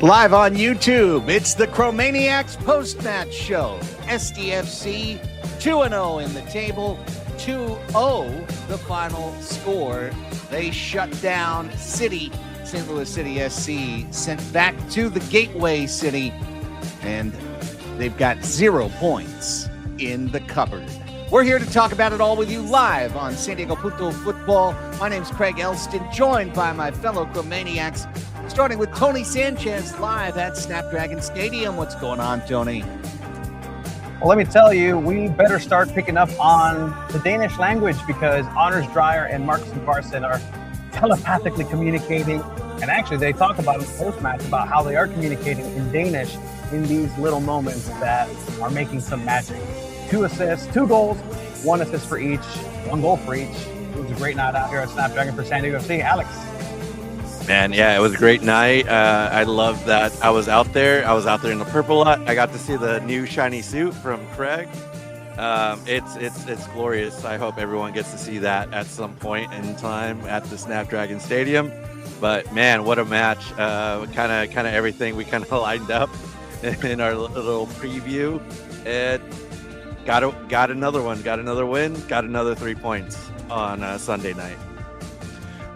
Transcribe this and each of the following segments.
Live on YouTube, it's the Chromaniacs Postmatch Show. SDFC 2-0 in the table, 2-0 the final score. They shut down St. Louis City SC, sent back to the Gateway City, and they've got 0 points in the cupboard. We're here to talk about it all with you live on SanDiego.Futbol. My name's Craig Elston, joined by my fellow Chromaniacs, starting with Tony Sanchez live at Snapdragon Stadium. What's going on, Tony? Well, let me tell you, we better start picking up on the Danish language because Anders Dreyer and Marcus Parson are telepathically communicating. And actually, they talk about in post-match about how they are communicating in Danish in these little moments that are making some magic. 2 assists, 2 goals, 1 assist for each, 1 goal for each. It was a great night out here at Snapdragon for SanDiego.FC. Alex. Man, yeah, it was a great night. I love that I was out there. I was out there in the purple lot. I got to see the new shiny suit from Craig. It's glorious. I hope everyone gets to see that at some point in time at the Snapdragon Stadium. But man, what a match! Kind of everything we kind of lined up in our little preview, and got another one, got another win, got another 3 points on Sunday night.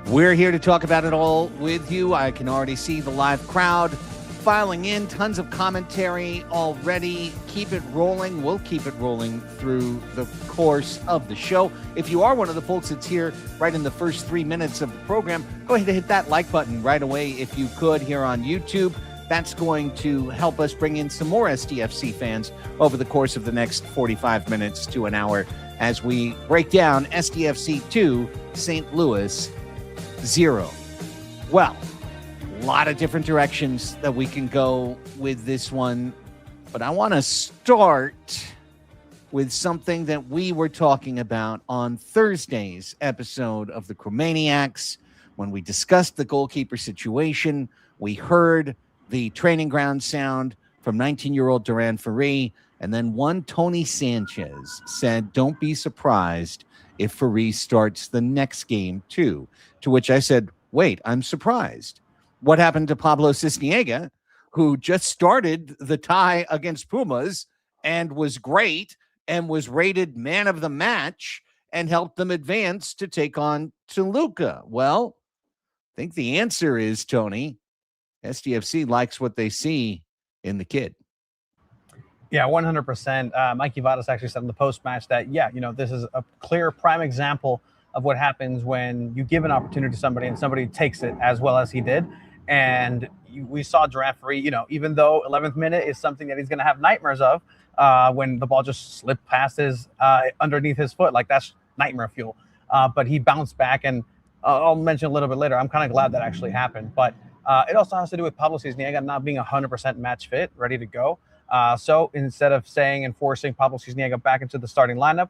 We're here to talk about it all with you. I can already see the live crowd filing in, tons of commentary already. Keep it rolling. We'll keep it rolling through the course of the show. If you are one of the folks that's here right in the first 3 minutes of the program, go ahead and hit that like button right away if you could here on YouTube. That's going to help us bring in some more SDFC fans over the course of the next 45 minutes to an hour as we break down SDFC 2, St. Louis 0. Well, a lot of different directions that we can go with this one, but I want to start with something that we were talking about on Thursday's episode of the Chromaniacs. When we discussed the goalkeeper situation, we heard the training ground sound from 19-year-old Duran Ferri, and then one Tony Sanchez said, don't be surprised if Ferri starts the next game too. To which I said, wait, I'm surprised. What happened to Pablo Cisniega, who just started the tie against Pumas and was great and was rated man of the match and helped them advance to take on Toluca? Well, I think the answer is, Tony, SDFC likes what they see in the kid. Yeah, 100%. Mikey Vadas actually said in the post-match that, this is a clear prime example of what happens when you give an opportunity to somebody and somebody takes it as well as he did. And we saw Duran Ferri, even though 11th minute is something that he's going to have nightmares of when the ball just slipped past his underneath his foot, like that's nightmare fuel. But he bounced back, and I'll mention a little bit later. I'm kind of glad that actually happened. But it also has to do with Pablo Cisniega not being 100% match fit, ready to go. So instead of saying and forcing Pablo Cisniega back into the starting lineup,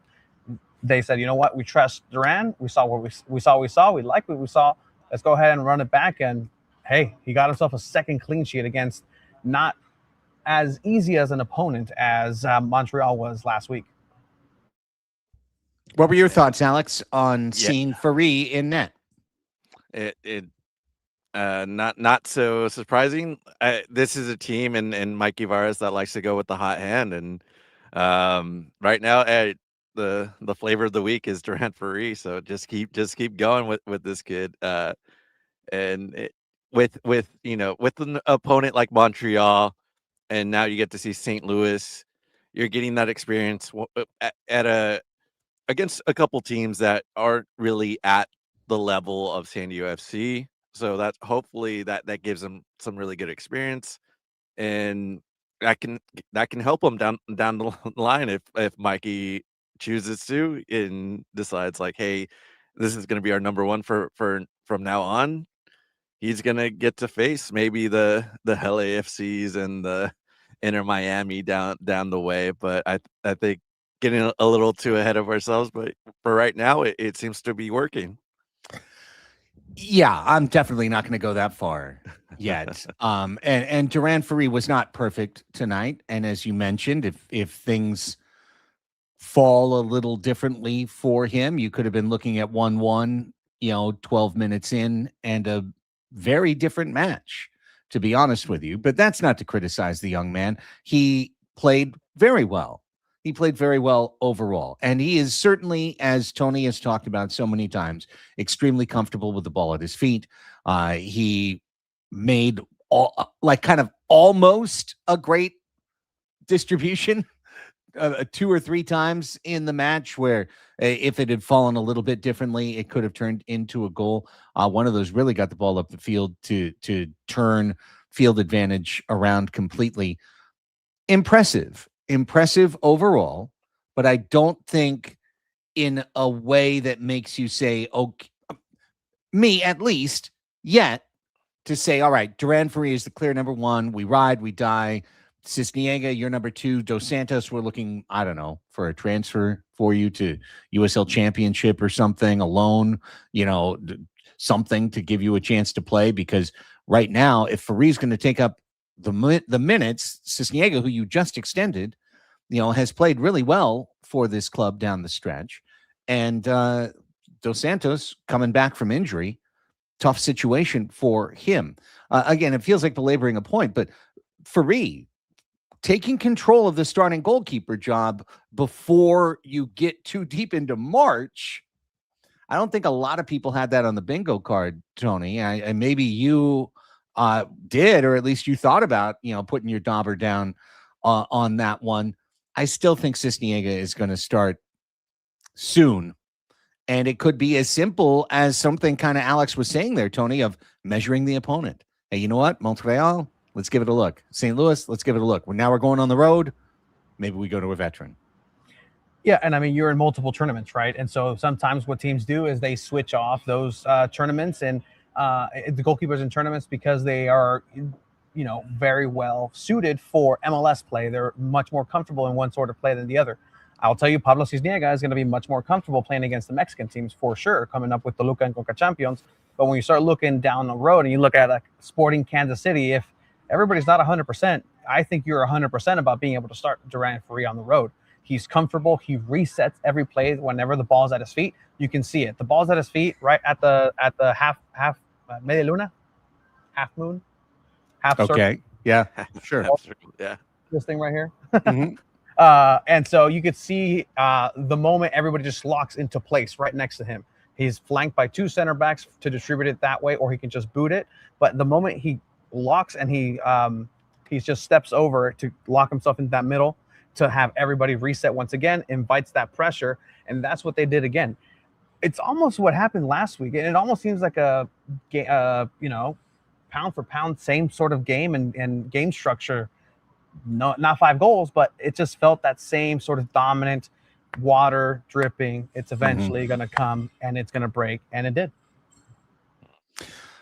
they said, you know what, we trust Duran. We saw what we saw. We like what we saw. Let's go ahead and run it back. And hey, he got himself a second clean sheet against not as easy as an opponent as Montreal was last week. What were your thoughts, Alex, on seeing Ferri in net? Not so surprising. This is a team and Mikey Varas that likes to go with the hot hand, and right now the flavor of the week is Duran Ferri. So just keep going with this kid, and with an opponent like Montreal, and now you get to see St. Louis. You're getting that experience against a couple teams that aren't really at the level of SanDiego FC. So that hopefully that gives them some really good experience, and that can help them down the line if Mikey chooses to and decides like, hey, this is going to be our number one for from now on. He's going to get to face maybe the LAFCs and the Inter Miami down the way, but I think getting a little too ahead of ourselves. But for right now, it seems to be working. Yeah, I'm definitely not going to go that far yet. And Duran Ferri was not perfect tonight. And as you mentioned, if things fall a little differently for him, you could have been looking at 1-1, 12 minutes in, and a very different match to be honest with you. But that's not to criticize the young man. He played very well. He played very well overall. And he is certainly, as Tony has talked about so many times, extremely comfortable with the ball at his feet. He made kind of almost a great distribution 2 or 3 times in the match where if it had fallen a little bit differently, it could have turned into a goal. One of those really got the ball up the field to turn field advantage around completely. Impressive overall, but I don't think in a way that makes you say, okay, me at least yet, to say, all right, Duran Ferri is the clear number 1. We ride, we die. Cisniega, you're number 2. Dos Santos, we're looking, I don't know, for a transfer for you to USL Championship or something, a loan, something to give you a chance to play. Because right now, if Ferri's going to take up the minutes, Cisniega, who you just extended, has played really well for this club down the stretch. And Dos Santos coming back from injury, tough situation for him. Again, it feels like belaboring a point, but Ferri taking control of the starting goalkeeper job before you get too deep into March, I don't think a lot of people had that on the bingo card, Tony. And maybe you did, or at least you thought about, putting your dauber down on that one. I still think Cisniega is going to start soon. And it could be as simple as something kind of Alex was saying there, Tony, of measuring the opponent. Hey, you know what? Montreal, let's give it a look. St. Louis, let's give it a look. Now we're going on the road. Maybe we go to a veteran. Yeah, and I mean, you're in multiple tournaments, right? And so sometimes what teams do is they switch off those tournaments and the goalkeepers in tournaments because they are, very well suited for MLS play. They're much more comfortable in one sort of play than the other. I'll tell you, Pablo Cisniega is going to be much more comfortable playing against the Mexican teams for sure, coming up with Toluca and CONCACAF champions. But when you start looking down the road and you look at Sporting Kansas City, if everybody's not 100%, I think you're 100% about being able to start Duran Ferri on the road. He's comfortable. He resets every play whenever the ball's at his feet. You can see it. The ball's at his feet right at the half media luna, half moon, half circle. Okay. Yeah. Sure. Yeah. This thing right here. Mm-hmm. And so you could see the moment everybody just locks into place right next to him. He's flanked by 2 center backs to distribute it that way, or he can just boot it. But the moment he locks and he just steps over to lock himself in that middle to have everybody reset once again, invites that pressure. And that's what they did again. It's almost what happened last week. And it almost seems like a pound for pound, same sort of game and game structure. No, not 5 goals, but it just felt that same sort of dominant water dripping. It's eventually going to come and it's going to break. And it did.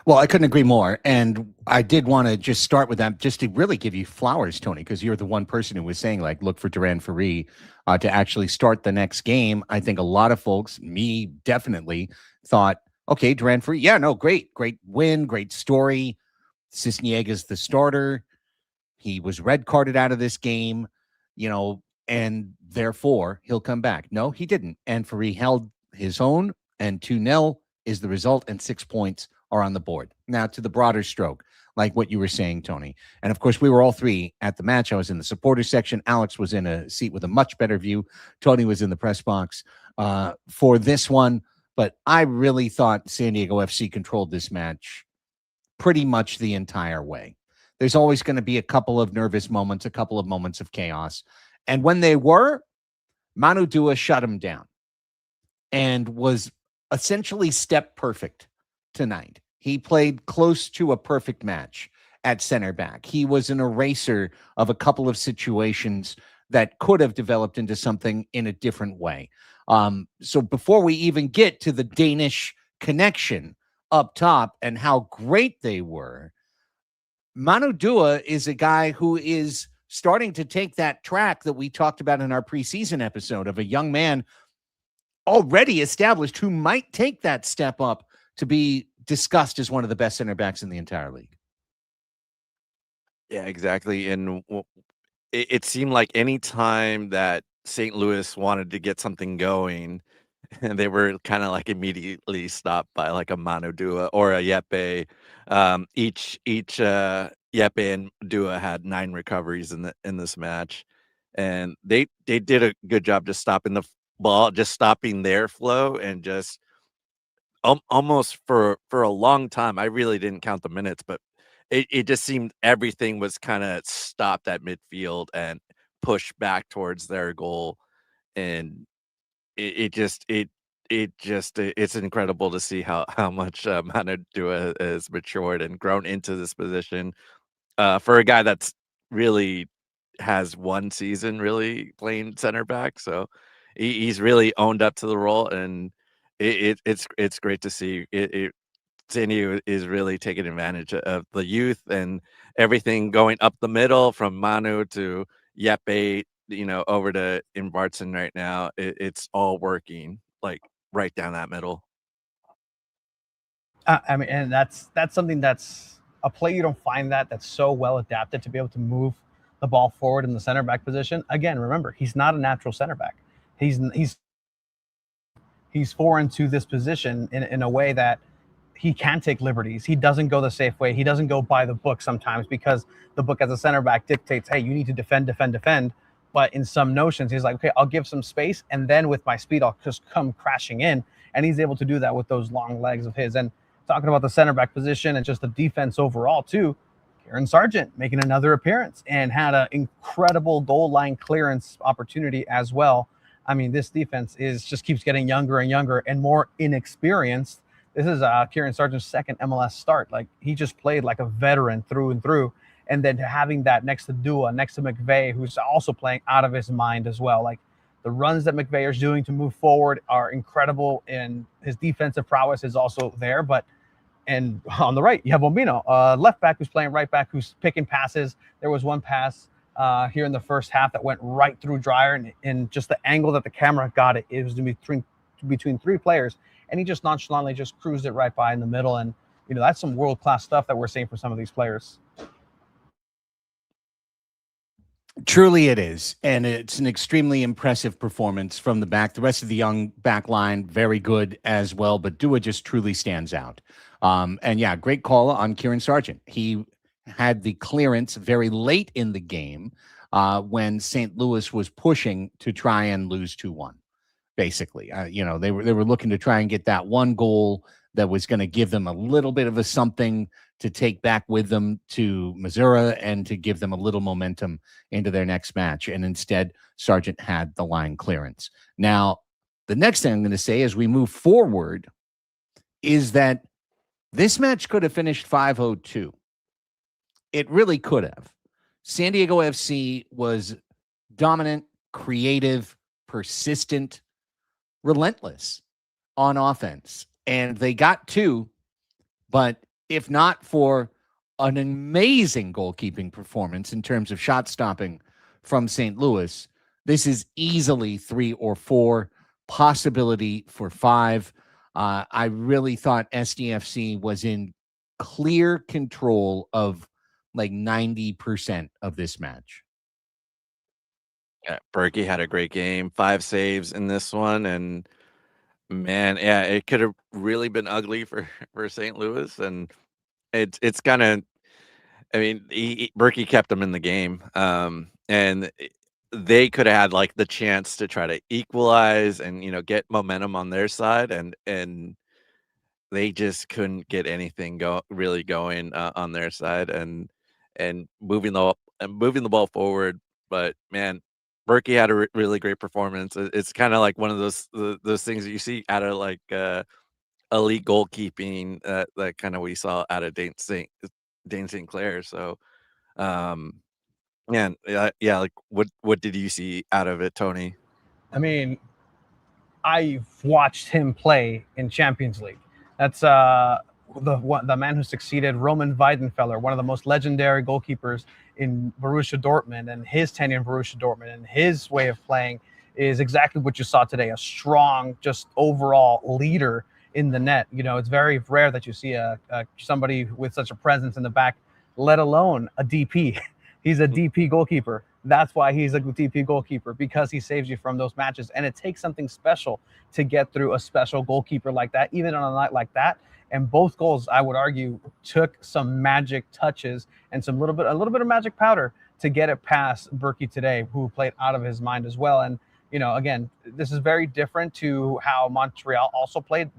Well, I couldn't agree more. And I did want to just start with that just to really give you flowers, Tony, because you're the one person who was saying, look for Duran Ferri to actually start the next game. I think a lot of folks, me definitely, thought, okay, Duran Ferri, yeah, no, great win, great story. Cisniega's the starter. He was red carded out of this game, and therefore he'll come back. No, he didn't. And Ferri held his own, and 2-0 is the result, and 6 points are on the board. Now to the broader stroke, like what you were saying, Tony. And of course, we were all 3 at the match. I was in the supporters section. Alex was in a seat with a much better view. Tony was in the press box for this one. But I really thought San Diego FC controlled this match pretty much the entire way. There's always going to be a couple of nervous moments, a couple of moments of chaos. And when they were, Manu Dua shut him down and was essentially step perfect tonight. He played close to a perfect match at center back. He was an eraser of a couple of situations that could have developed into something in a different way. So before we even get to the Danish connection up top and how great they were, Manu Dua is a guy who is starting to take that track that we talked about in our preseason episode of a young man already established who might take that step up to be discussed as one of the best center backs in the entire league. Yeah, exactly. And it seemed like any time that St. Louis wanted to get something going, and they were kind of immediately stopped by a Manu Dua or a Yepe. Each Yepe and Dua had 9 recoveries in this match, and they did a good job just stopping the ball, just stopping their flow, and just almost for a long time. I really didn't count the minutes, but it just seemed everything was kind of stopped at midfield and pushed back towards their goal, and it's incredible to see how much Manu Dua has matured and grown into this position. For a guy that's really has 1 season really playing center back, so he's really owned up to the role, and it's great to see. Sandy is really taking advantage of the youth and everything going up the middle from Manu to Yepe, over to Invartson right now. It's all working, like, right down that middle. I mean, and that's something that's a play you don't find that's so well adapted to be able to move the ball forward in the center back position. Again, remember, he's not a natural center back. He's foreign to this position in a way that he can take liberties. He doesn't go the safe way. He doesn't go by the book sometimes because the book as a center back dictates, hey, you need to defend. But in some notions, he's like, okay, I'll give some space, and then with my speed, I'll just come crashing in. And he's able to do that with those long legs of his. And talking about the center back position and just the defense overall too, Kieran Sargent making another appearance and had an incredible goal line clearance opportunity as well. I mean, this defense just keeps getting younger and younger and more inexperienced. This is Kieran Sargent's second MLS start. Like, he just played like a veteran through and through. And then having that next to Dua, next to McVeigh, who's also playing out of his mind as well. Like, the runs that McVeigh is doing to move forward are incredible, and his defensive prowess is also there. And on the right, you have Bombino, left back who's playing right back, who's picking passes. There was one pass here in the first half that went right through Dreyer, and just the angle that the camera got it was between 3 players, and he just nonchalantly just cruised it right by in the middle. And that's some world-class stuff that we're seeing from some of these players. Truly it is, and it's an extremely impressive performance from the back. The rest of the young back line, very good as well, but Dua just truly stands out. And yeah, great call on Kieran Sargent. He had the clearance very late in the game when St. Louis was pushing to try and lose 2-1. Basically, they were looking to try and get that one goal that was going to give them a little bit of a something to take back with them to Missouri and to give them a little momentum into their next match. And instead, Sargent had the line clearance. Now, the next thing I'm going to say as we move forward is that this match could have finished 5-0-2. It really could have. San Diego FC was dominant, creative, persistent, relentless on offense. And they got 2, but if not for an amazing goalkeeping performance in terms of shot stopping from St. Louis, this is easily 3 or 4, possibility for 5. I really thought SDFC was in clear control of like 90% of this match. Yeah, Berkey had a great game, 5 saves in this one, and man, yeah, it could have really been ugly for St. Louis, and it's kind of, I mean, Berkey kept them in the game, and they could have had like the chance to try to equalize and get momentum on their side, and they just couldn't get anything really going on their side, and moving the ball forward. But man, Berkey had a really great performance. It's kind of like one of those things that you see out of like elite goalkeeping that kind of we saw out of Dane St. Clair. So, man, yeah. Like, what did you see out of it, Tony? I mean, I've watched him play in Champions League. That's the man who succeeded Roman Weidenfeller, one of the most legendary goalkeepers in Borussia Dortmund, and his tenure in Borussia Dortmund and his way of playing is exactly what you saw today, a strong, just overall leader in the net. It's very rare that you see somebody with such a presence in the back, let alone a DP. He's a DP goalkeeper. That's why he's a DP goalkeeper, because he saves you from those matches. And it takes something special to get through a special goalkeeper like that, even on a night like that. And both goals, I would argue, took some magic touches and a little bit of magic powder to get it past Berkey today, who played out of his mind as well. And again, this is very different to how Montreal also played.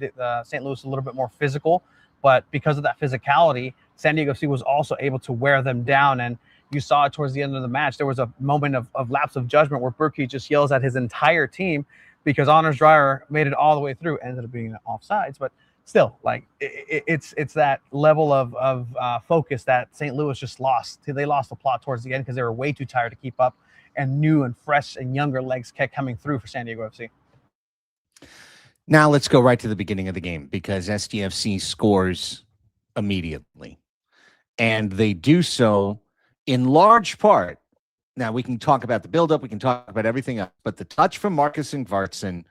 St. Louis a little bit more physical, but because of that physicality, SanDiego.FC was also able to wear them down. And you saw it towards the end of the match. There was a moment of lapse of judgment where Berkey just yells at his entire team because Anders Dreyer made it all the way through. Ended up being offsides, but still, like it's that level of focus that St. Louis just lost. They lost the plot towards the end because they were way too tired to keep up, and new and fresh and younger legs kept coming through for SanDiego.FC. Now let's go right to the beginning of the game, because SDFC scores immediately, and they do so in large part. Now we can talk about the buildup, we can talk about everything else, but the touch from Marcus Ingvartsen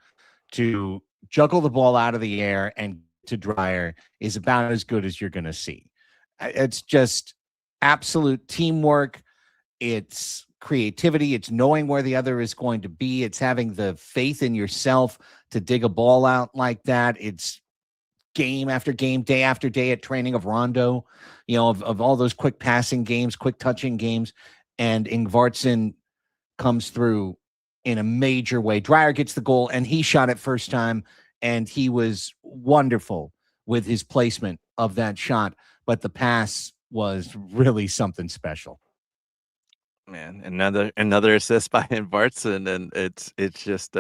to juggle the ball out of the air and to Dreyer is about as good as you're going to see. It's just absolute teamwork. It's creativity. It's knowing where the other is going to be. It's having the faith in yourself to dig a ball out like that. It's game after game, day after day at training of Rondo, of all those quick passing games, quick touching games. And Ingvartsen comes through in a major way. Dreyer gets the goal, and he shot it first time, and he was wonderful with his placement of that shot. But the pass was really something special. Man, another assist by Ingvartsen, and it's just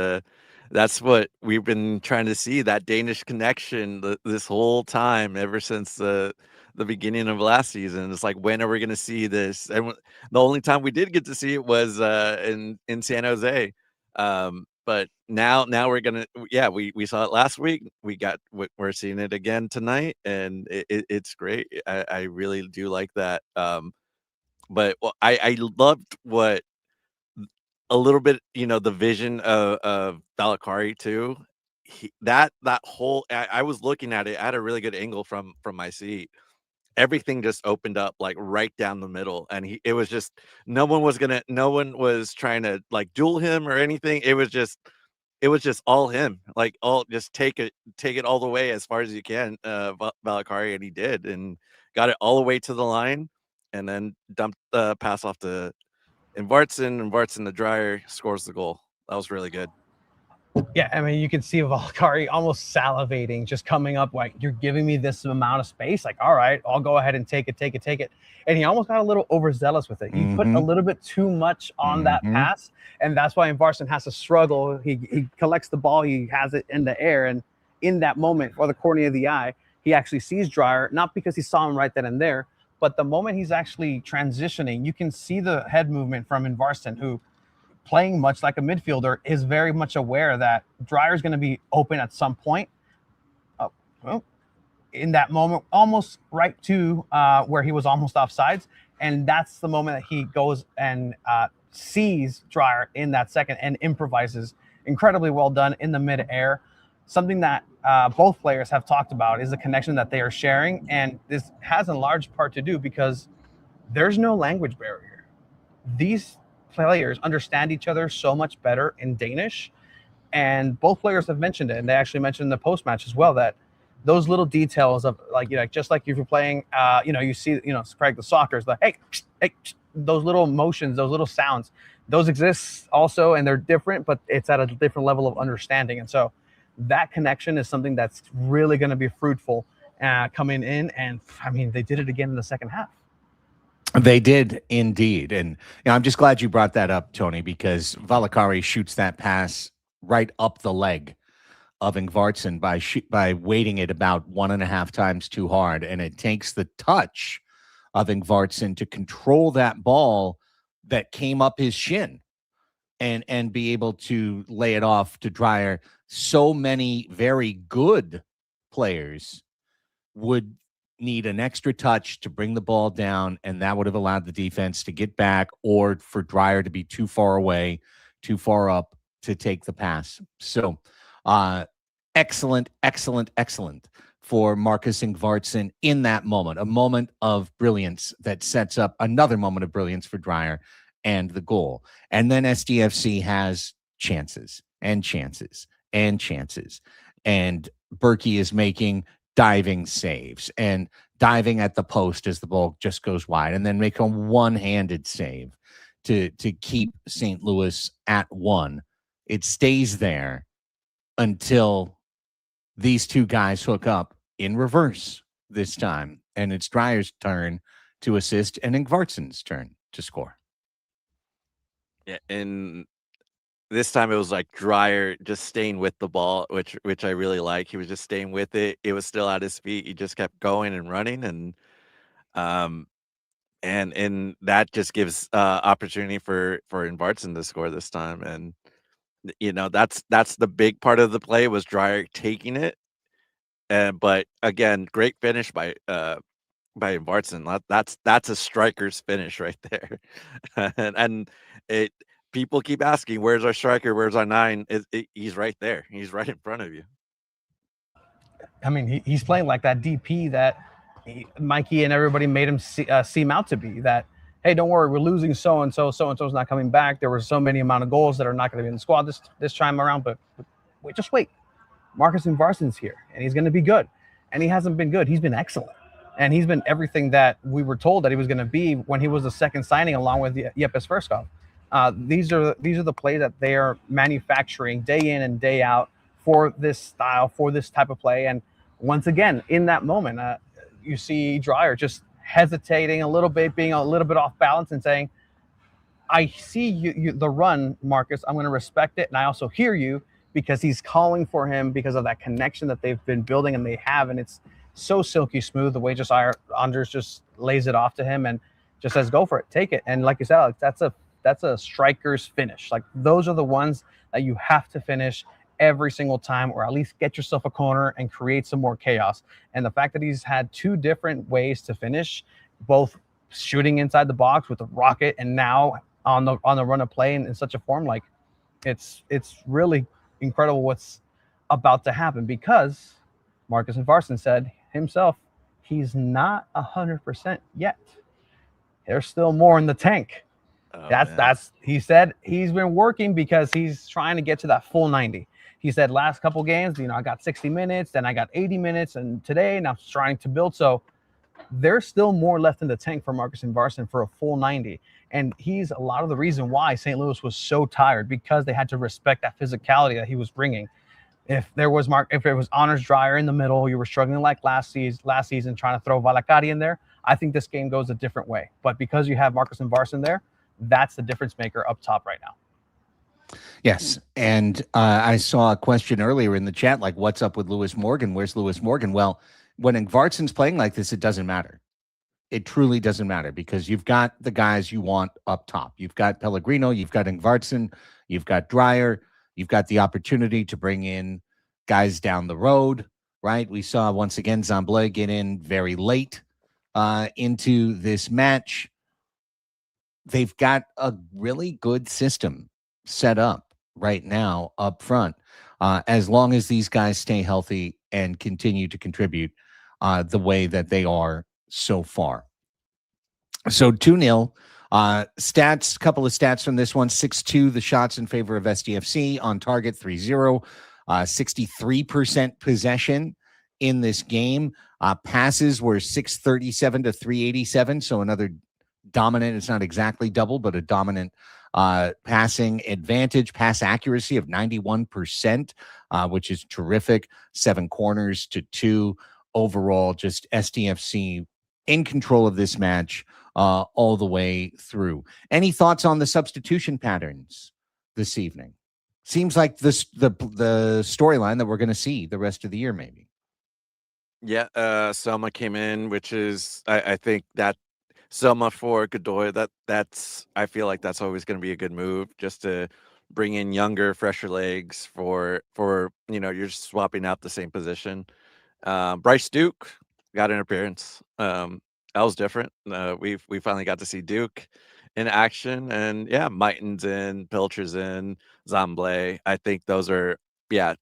that's what we've been trying to see, that Danish connection this whole time, ever since the beginning of last season. It's like, when are we going to see this? And the only time we did get to see it was in San Jose. But now we're gonna, we saw it last week. We're seeing it again tonight, and it's great. I really do like that. But I loved what a little bit, the vision of Valakari too. That whole, I was looking at it at a really good angle from my seat. Everything just opened up like right down the middle, and it was just, no one was trying to like duel him or anything. It was just all him, like just take it all the way as far as you can, Valakari, and he did, and got it all the way to the line, and then dumped the pass off to Ingvartsen, the Dreyer, scores the goal. That was really good. Yeah, I mean, you can see Valakari almost salivating, just coming up like, you're giving me this amount of space. Like, all right, I'll go ahead and take it. And he almost got a little overzealous with it. He put a little bit too much on that pass, and that's why Ingvartsen has to struggle. He collects the ball, he has it in the air, and in that moment, for the cornea of the eye, he actually sees Dreyer, not because he saw him right then and there, but the moment he's actually transitioning, you can see the head movement from Ingvartsen, who, playing much like a midfielder, is very much aware that Dreyer is going to be open at some point. In that moment, almost right to where he was almost offsides. And that's the moment that he goes and sees Dreyer in that second and improvises. Incredibly well done in the mid-air. Something that both players have talked about is the connection that they are sharing. And this has in large part to do because there's no language barrier. These players understand each other so much better in Danish, and both players have mentioned it, and they actually mentioned in the post-match as well, that those little details of just like if you're playing, you see, Craig, the soccer, the hey, those little motions, those little sounds, those exist also, and they're different, but it's at a different level of understanding. And so that connection is something that's really going to be fruitful coming in. And I mean, they did it again in the second half. They did indeed. And I'm just glad you brought that up, Tony, because Valakari shoots that pass right up the leg of Ingvartsen by weighting it about 1.5 times too hard. And it takes the touch of Ingvartsen to control that ball that came up his shin and be able to lay it off to Dreyer. So many very good players would need an extra touch to bring the ball down, and that would have allowed the defense to get back, or for Dreyer to be too far away, too far up to take the pass. So excellent for Marcus Ingvartsen in that moment, a moment of brilliance that sets up another moment of brilliance for Dreyer and the goal. And then SDFC has chances and chances and chances, and Berkey is making diving saves and diving at the post as the ball just goes wide, and then make a one-handed save to keep St. Louis at 1. It stays there until these two guys hook up in reverse this time, and it's Dreier's turn to assist and Ingvartsen's turn to score. Yeah, and this time it was like Dreier just staying with the ball, which I really like. He was just staying with it. It was still at his feet. He just kept going and running, um, and that just gives opportunity for Ingvartsen to score this time. And that's the big part of the play was Dreier taking it. But again, great finish by Ingvartsen. That's a striker's finish right there. and it people keep asking, "Where's our striker? Where's our 9?" He's right there. He's right in front of you. I mean, he's playing like that DP that Mikey and everybody made him seem out to be. That, hey, don't worry, we're losing so-and-so. So-and-so's not coming back. There were so many amount of goals that are not going to be in the squad this time around. But wait, just wait. Marcus Ingvartsen's here, and he's going to be good. And he hasn't been good. He's been excellent. And he's been everything that we were told that he was going to be when he was the second signing along with Yepes Verskov. These are the plays that they are manufacturing day in and day out for this style, for this type of play. And once again, in that moment, you see Dreier just hesitating a little bit, being a little bit off balance and saying, I see you the run, Marcus. I'm going to respect it. And I also hear you, because he's calling for him because of that connection that they've been building and they have. And it's so silky smooth the way just Anders just lays it off to him and just says, go for it, take it. And like you said, Alex, that's a striker's finish. Like, those are the ones that you have to finish every single time, or at least get yourself a corner and create some more chaos. And the fact that he's had 2 different ways to finish, both shooting inside the box with a rocket and now on the run of play in such a form, like it's really incredible what's about to happen, because Marcus Ingvartsen said himself, he's not 100% yet. There's still more in the tank. That's he said he's been working because he's trying to get to that full 90. He said last couple games, I got 60 minutes, then I got 80 minutes, and today, and I'm trying to build. So there's still more left in the tank for Marcus Ingvartsen for a full 90. And he's a lot of the reason why St. Louis was so tired, because they had to respect that physicality that he was bringing. If there was Anders Dreier in the middle, you were struggling like last season trying to throw Valakari in there, I think this game goes a different way. But because you have Marcus Ingvartsen there, that's the difference maker up top right now. Yes, and I saw a question earlier in the chat, like, what's up with Lewis Morgan? Where's Lewis Morgan? Well, when Ingvartsen's playing like this, it doesn't matter. It truly doesn't matter, because you've got the guys you want up top. You've got Pellegrino, you've got Ingvartsen, you've got Dreier, you've got the opportunity to bring in guys down the road, right? We saw once again Zamblé get in very late into this match. They've got a really good system set up right now up front, as long as these guys stay healthy and continue to contribute the way that they are so far. So 2-0. Stats, couple of stats from this one. 6-2, the shots in favor of SDFC. On target, 3-0. 63% possession in this game. Passes were 637 to 387, so another dominant. It's not exactly double, but a dominant passing advantage. Pass accuracy of 91%, which is terrific. 7 corners to 2. Overall, just SDFC in control of this match all the way through. Any thoughts on the substitution patterns this evening? Seems like the storyline that we're going to see the rest of the year, maybe. Yeah, Selma came in, which is I think that Selma for Godoy, I feel like that's always going to be a good move, just to bring in younger, fresher legs for you're swapping out the same position. Bryce Duke got an appearance. That was different. We finally got to see Duke in action, and yeah, Mighton's in, Pilcher's in, Zamblé. I think those are,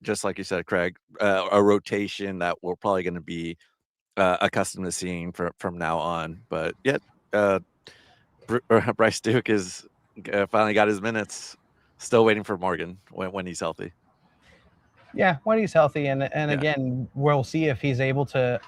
just like you said, Craig, a rotation that we're probably going to be accustomed to seeing from now on. But yeah, Bryce Duke is finally got his minutes. Still waiting for Morgan when he's healthy. Yeah, when he's healthy, and Yeah. again, we'll see if he's able to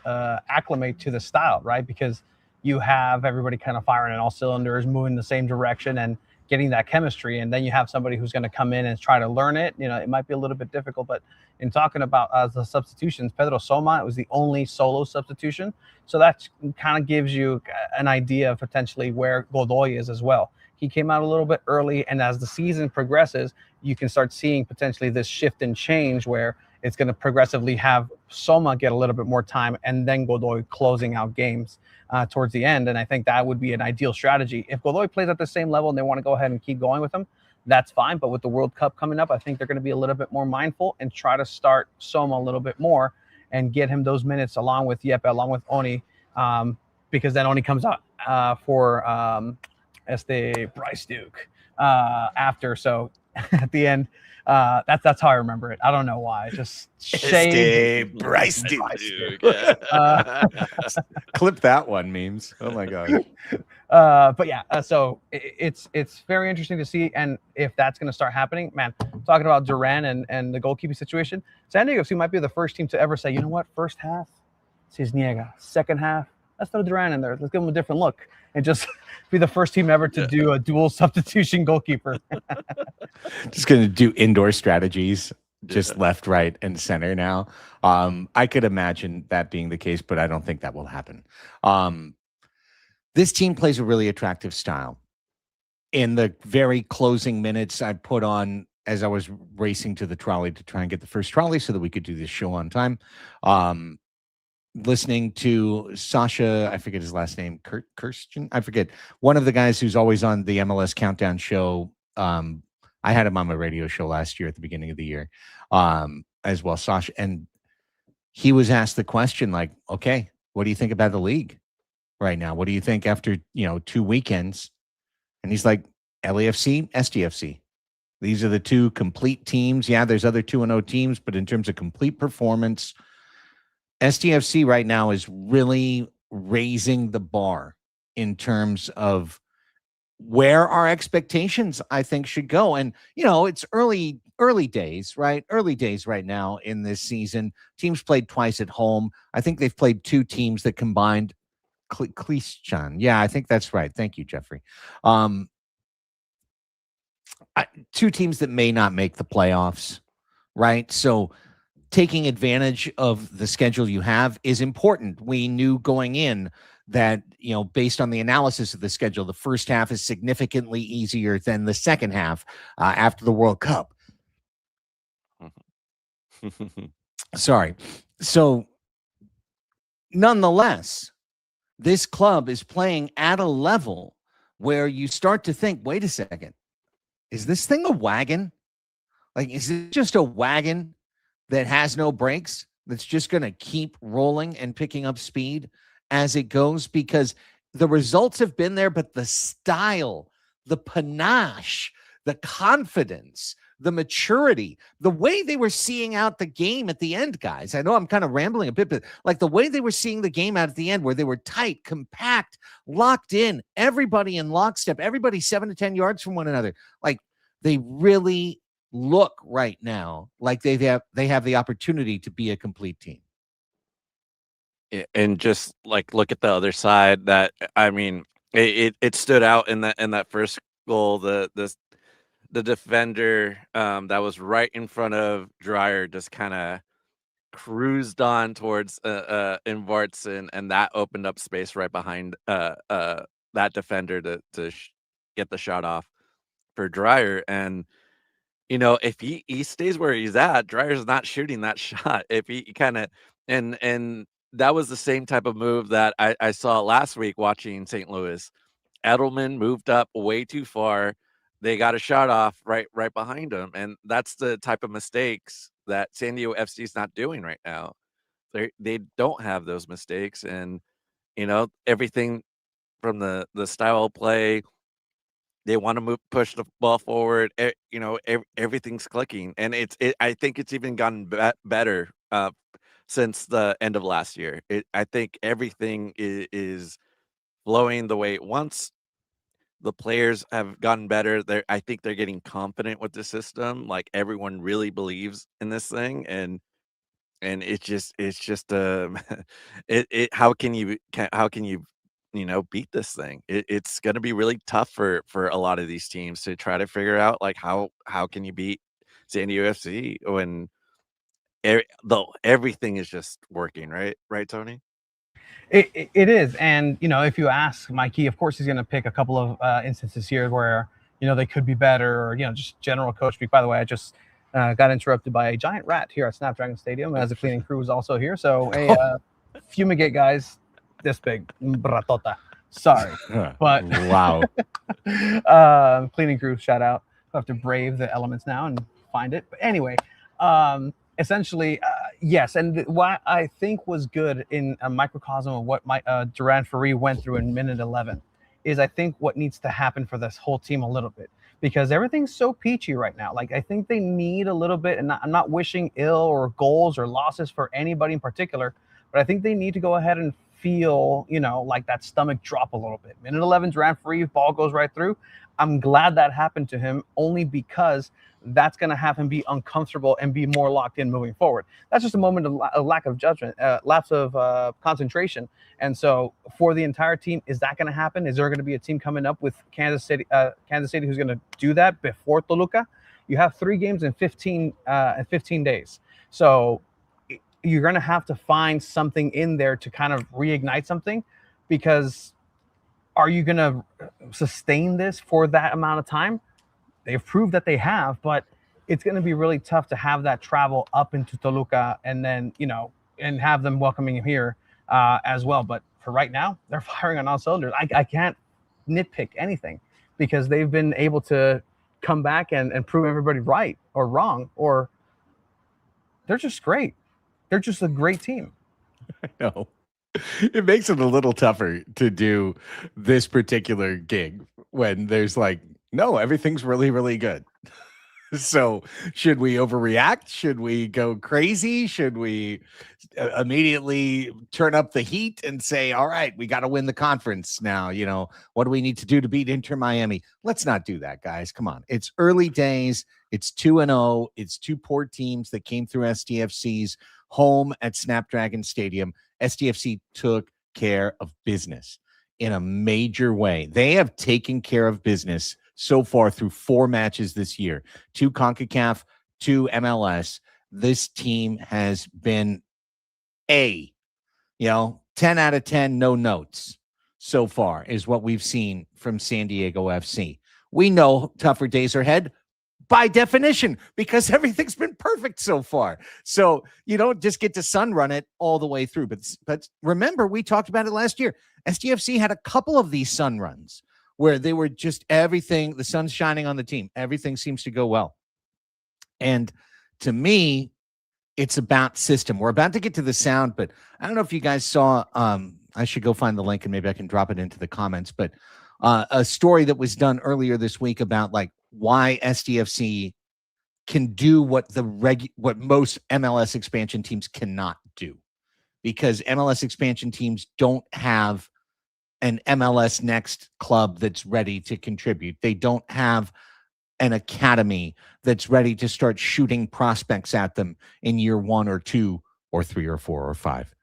acclimate to the style, right? Because you have everybody kind of firing on all cylinders, moving the same direction, and getting that chemistry, and then you have somebody who's going to come in and try to learn it. It might be a little bit difficult, but in talking about the substitutions, Pedro Soma, it was the only solo substitution, so that kind of gives you an idea of potentially where Godoy is as well. He came out a little bit early, and as the season progresses, you can start seeing potentially this shift and change where it's going to progressively have Soma get a little bit more time and then Godoy closing out games towards the end. And I think that would be an ideal strategy. If Godoy plays at the same level and they want to go ahead and keep going with him, that's fine. But with the World Cup coming up, I think they're going to be a little bit more mindful and try to start Soma a little bit more and get him those minutes along with Yepe, along with Oni, because then Oni comes out for Bryce Duke after. So at the end, that's how I remember it. I don't know why. Just shade Bryce Duke. Clip that one, memes. Oh my god. But yeah, so it's very interesting to see, and if that's going to start happening, man. Talking about Duran and the goalkeeping situation, SanDiego might be the first team to ever say, you know what, first half, SanDiego, second half, let's throw Duran in there. Let's give him a different look, and just be the first team ever to do a dual substitution goalkeeper. Just going to do indoor strategies, just left, right, and center now. I could imagine that being the case, but I don't think that will happen. This team plays a really attractive style. In the very closing minutes, I put on, as I was racing to the trolley to try and get the first trolley so that we could do this show on time, listening to Sasha, I forget his last name, Kirsten, I forget, one of the guys who's always on the MLS Countdown show. I had him on my radio show last year at the beginning of the year, as well, Sasha. And he was asked the question, like, okay, what do you think about the league right now? What do you think after, 2 weekends? And he's like, LAFC, SDFC. These are the two complete teams. Yeah, there's other 2-0 teams, but in terms of complete performance, SDFC right now is really raising the bar in terms of where our expectations, I think, should go. And, it's early days, right? Early days right now in this season. Teams played twice at home. I think they've played two teams that combined Clishan. Yeah, I think that's right. Thank you, Jeffrey. Two teams that may not make the playoffs, right? So taking advantage of the schedule you have is important. We knew going in that, based on the analysis of the schedule, the first half is significantly easier than the second half after the World Cup. Sorry. So nonetheless, this club is playing at a level where you start to think, wait a second, is this thing a wagon? Like, is it just a wagon that has no brakes, that's just going to keep rolling and picking up speed as it goes? Because the results have been there, but the style, the panache, the confidence, the maturity, the way they were seeing out the game at the end, guys. I know I'm kind of rambling a bit, but like the way they were seeing the game out at the end, where they were tight, compact, locked in, everybody in lockstep, everybody 7 to 10 yards from one another. Like, they really look right now like they have the opportunity to be a complete team. And just like look at the other side. That, I mean, it stood out in that first goal. The defender that was right in front of Dreyer just kind of cruised on towards Invartson, and that opened up space right behind that defender to get the shot off for Dreyer. And if he stays where he's at, Dreyer's not shooting that shot. If he kind of and that was the same type of move that I saw last week watching St. Louis. Edelman moved up way too far. They got a shot off right behind him, and that's the type of mistakes that SanDiego FC is not doing right now. They don't have those mistakes, and everything from the style of play. They want to push the ball forward. Everything's clicking, and I think it's even gotten better since the end of last year. I think everything is flowing the way it wants. the players have gotten better. I think they're getting confident with the system. Like everyone really believes in this thing, and it's just it how can you beat this thing? It's going to be really tough for a lot of these teams to try to figure out like how can you beat San Diego FC when everything is just working, right, Tony? It is, and if you ask Mikey, of course he's going to pick a couple of instances here where they could be better, or just general coach speak. By the way, I just got interrupted by a giant rat here at Snapdragon Stadium, as the cleaning crew is also here. So, hey, fumigate guys, this big bratota. Sorry, but wow. Cleaning crew, shout out. I have to brave the elements now and find it. But anyway, essentially, yes. And what I think was good in a microcosm of what Duran Ferri went through in minute 11 is I think what needs to happen for this whole team a little bit, because everything's so peachy right now. Like, I think they need a little bit, and I'm not wishing ill or goals or losses for anybody in particular, but I think they need to go ahead and feel, like that stomach drop a little bit. Minute 11, Duran Ferri, ball goes right through. I'm glad that happened to him, only because that's going to have him be uncomfortable and be more locked in moving forward. That's just a moment of a lack of judgment, lapse of concentration. And so for the entire team, is that going to happen? Is there going to be a team coming up with Kansas City who's going to do that before Toluca? You have 3 games in 15 days. So you're going to have to find something in there to kind of reignite something, because are you going to sustain this for that amount of time? They've proved that they have, but it's going to be really tough to have that travel up into Toluca and then, and have them welcoming him here as well. But for right now, they're firing on all cylinders. I can't nitpick anything, because they've been able to come back and prove everybody right or wrong, or they're just great. They're just a great team. I know. It makes it a little tougher to do this particular gig when there's like, no, everything's really, really good. So should we overreact? Should we go crazy? Should we immediately turn up the heat and say, all right, we got to win the conference now? What do we need to do to beat Inter Miami? Let's not do that, guys. Come on. It's early days. It's 2-0. It's 2 poor teams that came through SDFC's home at Snapdragon Stadium. SDFC took care of business in a major way. They have taken care of business so far through 4 matches this year, 2 CONCACAF, 2 MLS. This team has been 10 out of 10, no notes so far is what we've seen from San Diego FC. We know tougher days are ahead by definition, because everything's been perfect so far. So you don't just get to sun run it all the way through. But remember, we talked about it last year. SDFC had a couple of these sun runs where they were just everything, the sun's shining on the team. Everything seems to go well. And to me, it's about system. We're about to get to the sound, but I don't know if you guys saw, I should go find the link and maybe I can drop it into the comments, but a story that was done earlier this week about like why SDFC can do what what most MLS expansion teams cannot do, because MLS expansion teams don't have an MLS Next club that's ready to contribute. They don't have an academy that's ready to start shooting prospects at them in year 1 or 2 or 3 or 4 or 5.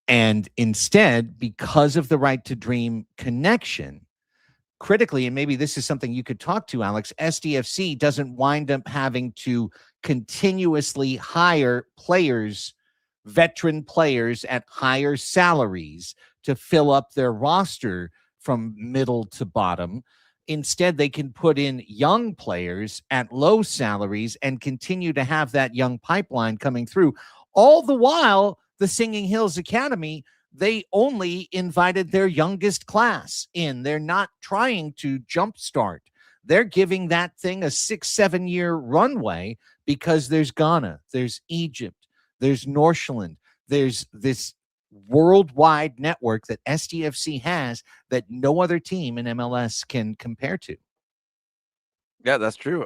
And instead, because of the Right to Dream connection, critically, and maybe this is something you could talk to, Alex, SDFC doesn't wind up having to continuously hire players, veteran players at higher salaries to fill up their roster from middle to bottom. Instead, they can put in young players at low salaries and continue to have that young pipeline coming through. All the while, the Singing Hills Academy, they only invited their youngest class in. They're not trying to jumpstart. They're giving that thing a 6-7 year runway, because there's Ghana, there's Egypt, there's Northland, there's this worldwide network that SDFC has that no other team in MLS can compare to. Yeah, that's true.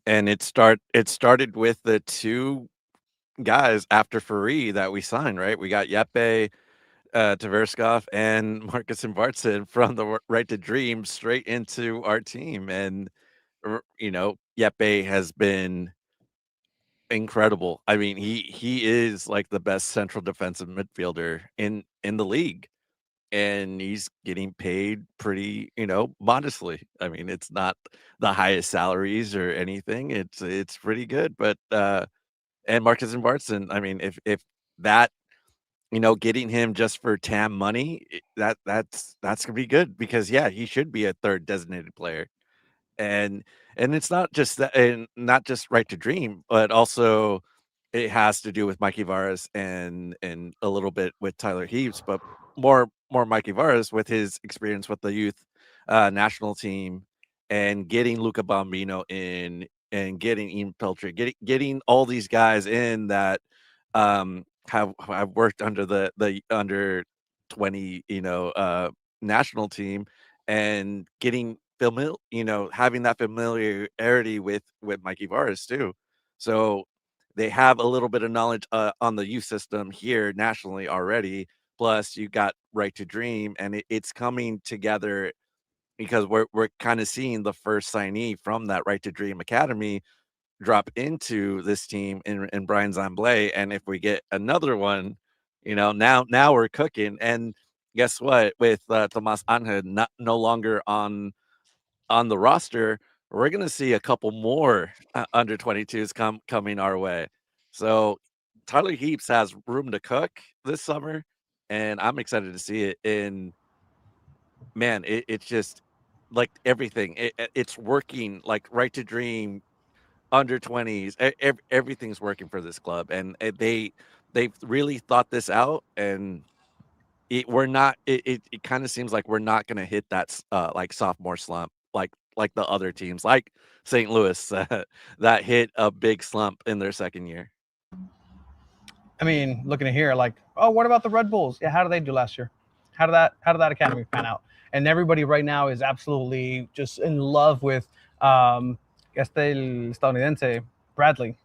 And it started with the 2 guys after Ferri that we signed, right? We got Yeppe Tverskov and Marcus Mvartson from the Right to Dream straight into our team. And, Yeppe has been incredible. I mean, he is like the best central defensive midfielder in the league, and he's getting paid pretty, modestly. I mean, it's not the highest salaries or anything. It's pretty good, but and Marcus Mvartson, I mean, if that, getting him just for TAM money, that's gonna be good because yeah, he should be a third designated player. And it's not just that, and not just Right to Dream, but also it has to do with Mikey Varas and a little bit with Tyler Heaps, but more Mikey Varas with his experience with the youth national team and getting Luca Bambino in and getting Ian Peltry, getting all these guys in that have worked under the under 20 national team and getting having that familiarity with Mikey Varas too. So they have a little bit of knowledge on the youth system here nationally already. Plus, you got Right to Dream, and it's coming together because we're kind of seeing the first signee from that Right to Dream Academy drop into this team in Brian Zamblé. And if we get another one, now we're cooking. And guess what? With Tomas Angel no longer on the roster, we're gonna see a couple more under 22s coming our way. So Tyler Heaps has room to cook this summer, and I'm excited to see it. And man, it's just like everything. It's working like Right to Dream, under 20s. Everything's working for this club, and they've really thought this out. And we're not. It kind of seems like we're not gonna hit that like sophomore slump like the other teams, like St. Louis, that hit a big slump in their second year. I mean, looking at here, like, oh, what about the Red Bulls? Yeah, how did they do last year? How did that academy pan out? And everybody right now is absolutely just in love with el estadounidense Bradley.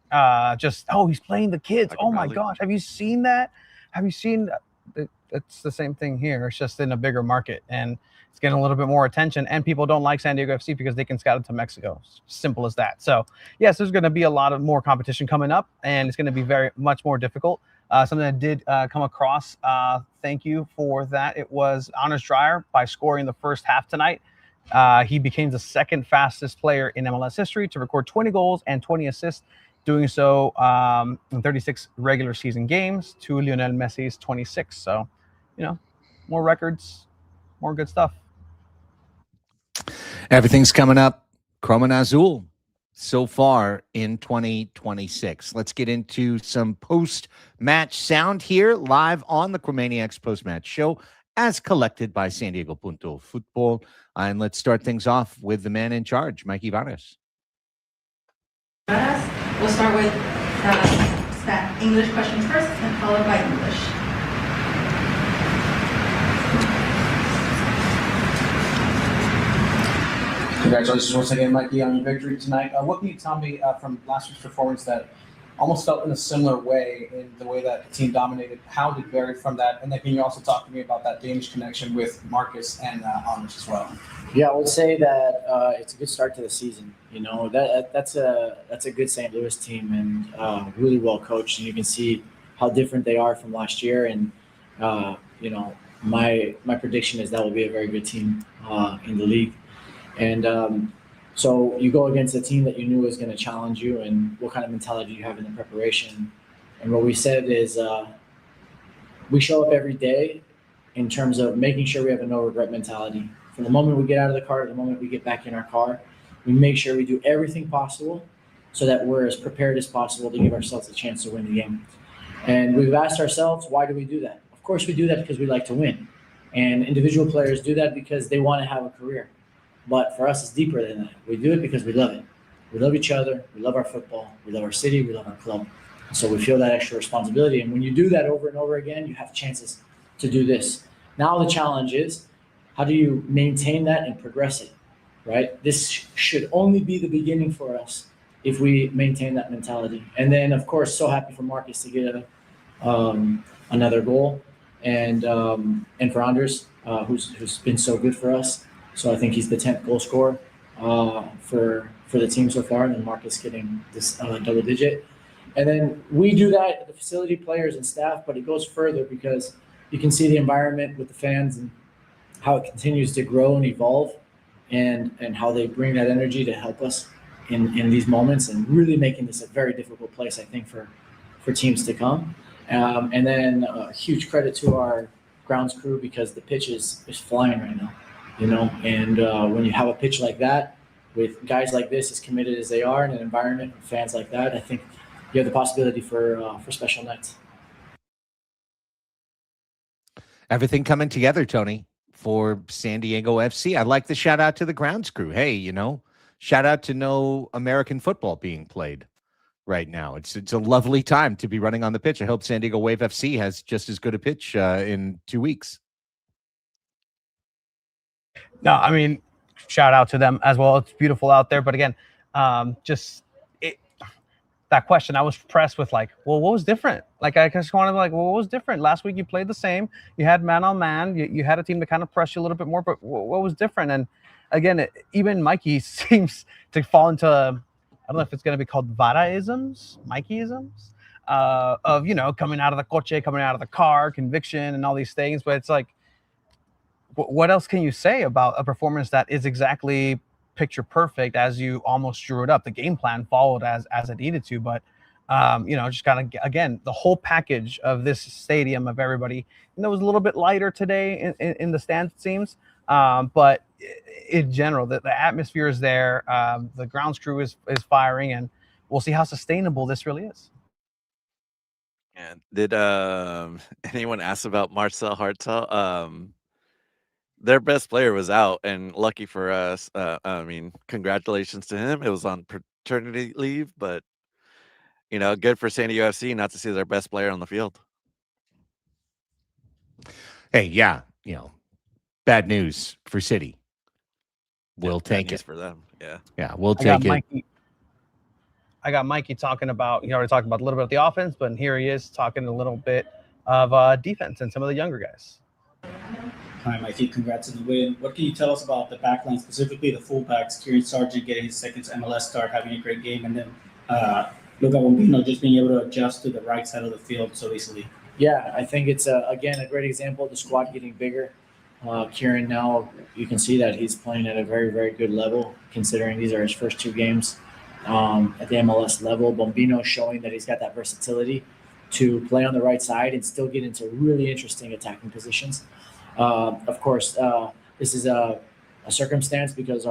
He's playing the kids. Like oh my Bradley. gosh, have you seen that? Have you seen that? It's the same thing here. It's just in a bigger market, and it's getting a little bit more attention. And people don't like San Diego FC because they can scout it to Mexico. Simple as that. So yes, there's going to be a lot of more competition coming up, and it's going to be very much more difficult. Something that did come across. Thank you for that. It was Anders Dreyer by scoring the first half tonight. He became the second fastest player in MLS history to record 20 goals and 20 assists, doing so in 36 regular season games to Lionel Messi's 26. So, more records, more good stuff. Everything's coming up. Croman Azul so far in 2026. Let's get into some post-match sound here live on the Chromaniacs post-match show as collected by SanDiego.Futbol. And let's start things off with the man in charge, Mikey Varas. We'll start with English questions first and followed by English. Congratulations once again, Mikey, on your victory tonight. What can you tell me from last week's performance that almost felt in a similar way in the way that the team dominated? How did it vary from that? And then can you also talk to me about that Danish connection with Marcus and Anders as well? Yeah, I would say that it's a good start to the season. That's a good St. Louis team and really well coached. And you can see how different they are from last year. And my prediction is that will be a very good team in the league. And so you go against a team that you knew was going to challenge you, and what kind of mentality you have in the preparation. And what we said is we show up every day in terms of making sure we have a no regret mentality. From the moment we get out of the car to the moment we get back in our car, we make sure we do everything possible so that we're as prepared as possible to give ourselves a chance to win the game. And we've asked ourselves, why do we do that? Of course we do that because we like to win. And individual players do that because they want to have a career. But for us, it's deeper than that. We do it because we love it. We love each other. We love our football. We love our city. We love our club. So we feel that extra responsibility. And when you do that over and over again, you have chances to do this. Now the challenge is, how do you maintain that and progress it, right? This should only be the beginning for us if we maintain that mentality. And then, of course, so happy for Marcus to get another goal. and for Anders, who's been so good for us. So I think he's the 10th goal scorer for the team so far, and then Marcus getting this double digit. And then we do that, the facility players and staff, but it goes further because you can see the environment with the fans and how it continues to grow and evolve, and how they bring that energy to help us in these moments, and really making this a very difficult place, I think, for teams to come. And then a huge credit to our grounds crew, because the pitch is flying right now, and when you have a pitch like that with guys like this as committed as they are in an environment with fans like that, I think you have the possibility for special nights. Everything coming together, Tony, for San Diego FC. I'd like to shout out to the grounds crew. Hey, shout out to no American football being played right now. It's a lovely time to be running on the pitch. I hope San Diego Wave FC has just as good a pitch in 2 weeks. No, I mean, shout out to them as well. It's beautiful out there. But again, that question, I was pressed with what was different? I just wanted to what was different? Last week you played the same. You had man on man. You had a team to kind of press you a little bit more, but what was different? And again, even Mikey seems to fall into, I don't know if it's going to be called Vara-isms, Mikey-isms, of, coming out of the coche, coming out of the car, conviction and all these things. But it's what else can you say about a performance that is exactly picture perfect as you almost drew it up? The game plan followed as it needed to, but just kind of, again, the whole package of this stadium, of everybody, it was a little bit lighter today in the stands, it seems, but in general, the atmosphere is there. The grounds crew is firing, and we'll see how sustainable this really is. And did anyone ask about Marcel Hartel? Their best player was out, and lucky for us, congratulations to him. It was on paternity leave, but, good for San Diego FC not to see their best player on the field. Hey, yeah, bad news for City. We'll take it. For them, yeah. Yeah, we'll take it. I got Mikey talking about, he already talked about a little bit of the offense, but here he is talking a little bit of defense and some of the younger guys. Hi, Mikey. Congrats on the win. What can you tell us about the backline, specifically the fullbacks? Kieran Sargent getting his second MLS start, having a great game, and then Luca Bombino just being able to adjust to the right side of the field so easily. Yeah, I think it's, again, a great example of the squad getting bigger. Kieran, now you can see that he's playing at a very, very good level, considering these are his first 2 games at the MLS level. Bombino showing that he's got that versatility to play on the right side and still get into really interesting attacking positions. Of course, this is a circumstance because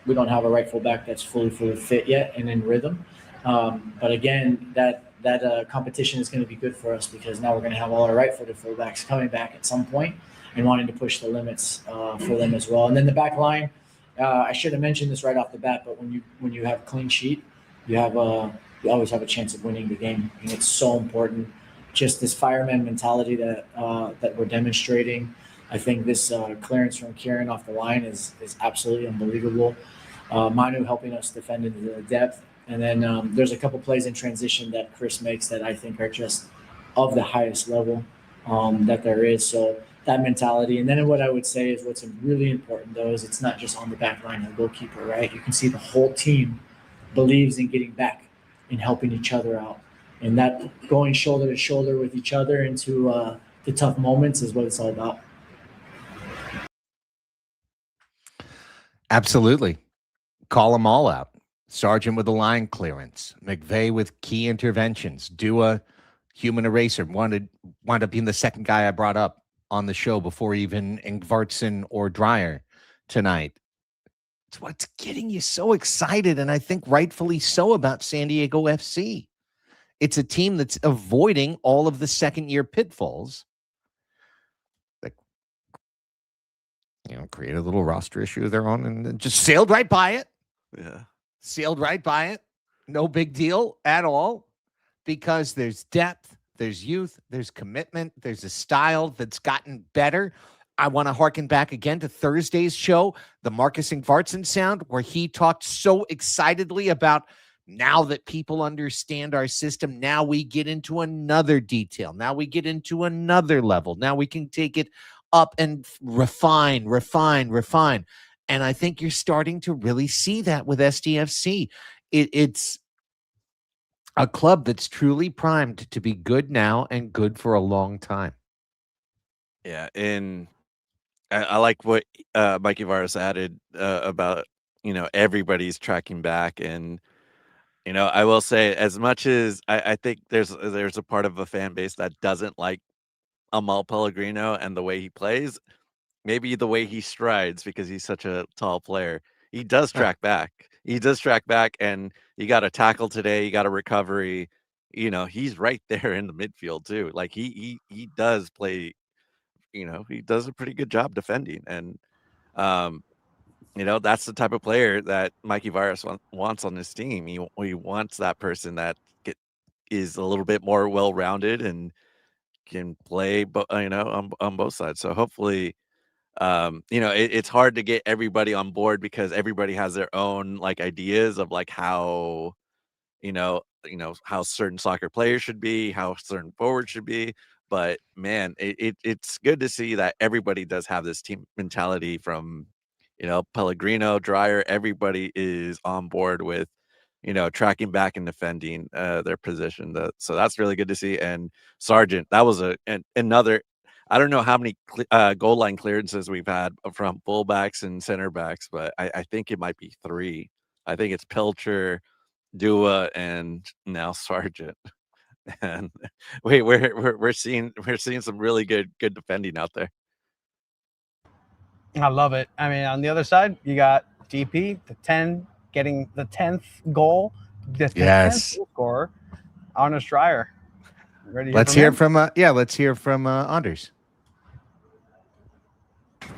we don't have a right fullback that's fully fit yet and in rhythm. But again, that competition is going to be good for us, because now we're going to have all our right-footed fullbacks coming back at some point and wanting to push the limits for them as well. And then the back line, I should have mentioned this right off the bat, but when you have a clean sheet, you always have a chance of winning the game, and it's so important. Just this fireman mentality that we're demonstrating. I think this clearance from Kieran off the line is absolutely unbelievable. Manu helping us defend into the depth. And then there's a couple plays in transition that Chris makes that I think are just of the highest level that there is. So that mentality. And then what I would say is what's really important, though, is it's not just on the back line of the goalkeeper, right? You can see the whole team believes in getting back and helping each other out. And that going shoulder to shoulder with each other into the tough moments is what it's all about. Absolutely. Call them all out. Sargent with the line clearance. McVeigh with key interventions. Dua, human eraser. Wound up being the second guy I brought up on the show before even Ingvartsen or Dreyer tonight. It's what's getting you so excited, and I think rightfully so, about San Diego FC. It's a team that's avoiding all of the second-year pitfalls. Create a little roster issue of their own and just sailed right by it. Yeah. Sailed right by it. No big deal at all, because there's depth, there's youth, there's commitment, there's a style that's gotten better. I want to harken back again to Thursday's show, the Marcus Ingvartsen sound, where he talked so excitedly about Now that people understand our system, now we get into another detail. Now we get into another level. Now we can take it up and refine. And I think you're starting to really see that with SDFC. It's a club that's truly primed to be good now and good for a long time. Yeah, and I like what Mikey Varas added about everybody's tracking back, and I will say, as much as I think there's a part of a fan base that doesn't like Amal Pellegrino and the way he plays, maybe the way he strides because he's such a tall player. He does track back. He does track back, and he got a tackle today. He got a recovery. He's right there in the midfield too. Like he does play. He does a pretty good job defending, and um, that's the type of player that Mikey Varas wants on his team. He wants that person that is a little bit more well-rounded and can play, on both sides. So hopefully, it's hard to get everybody on board because everybody has their own like ideas of like how how certain soccer players should be, how certain forwards should be. But man, it's good to see that everybody does have this team mentality from Pellegrino, Dreyer, everybody is on board with tracking back and defending their position. So that's really good to see. And Sargent, that was another. I don't know how many goal line clearances we've had from fullbacks and center backs, but I think it might be 3. I think it's Pilcher, Dua, and now Sargent. And we're seeing some really good defending out there. I love it. I mean, on the other side, you got DP, the 10, getting the 10th goal, the 10th goal scorer, Anders Dreyer. Ready to let's hear from Anders.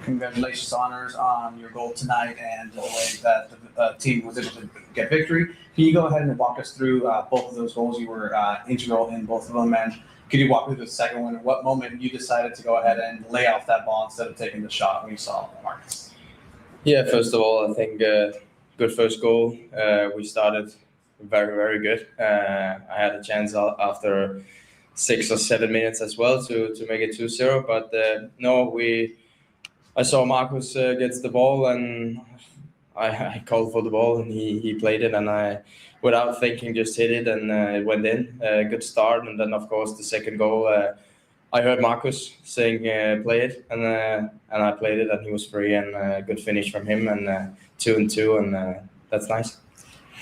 Congratulations, Honors, on your goal tonight and the way that the team was able to get victory. Can you go ahead and walk us through both of those goals? You were integral in both of them, and could you walk me through the second one? At what moment you decided to go ahead and lay off that ball instead of taking the shot when you saw Marcus? Yeah, first of all, I think good first goal. We started very, very good. I had a chance after 6 or 7 minutes as well to make it 2-0, but I saw Marcus gets the ball, and I called for the ball, and he played it, and I, without thinking, just hit it, and it went in. Good start, and then of course the second goal, I heard Marcus saying play it, and I played it, and he was free, and good finish from him, and 2-2, and that's nice.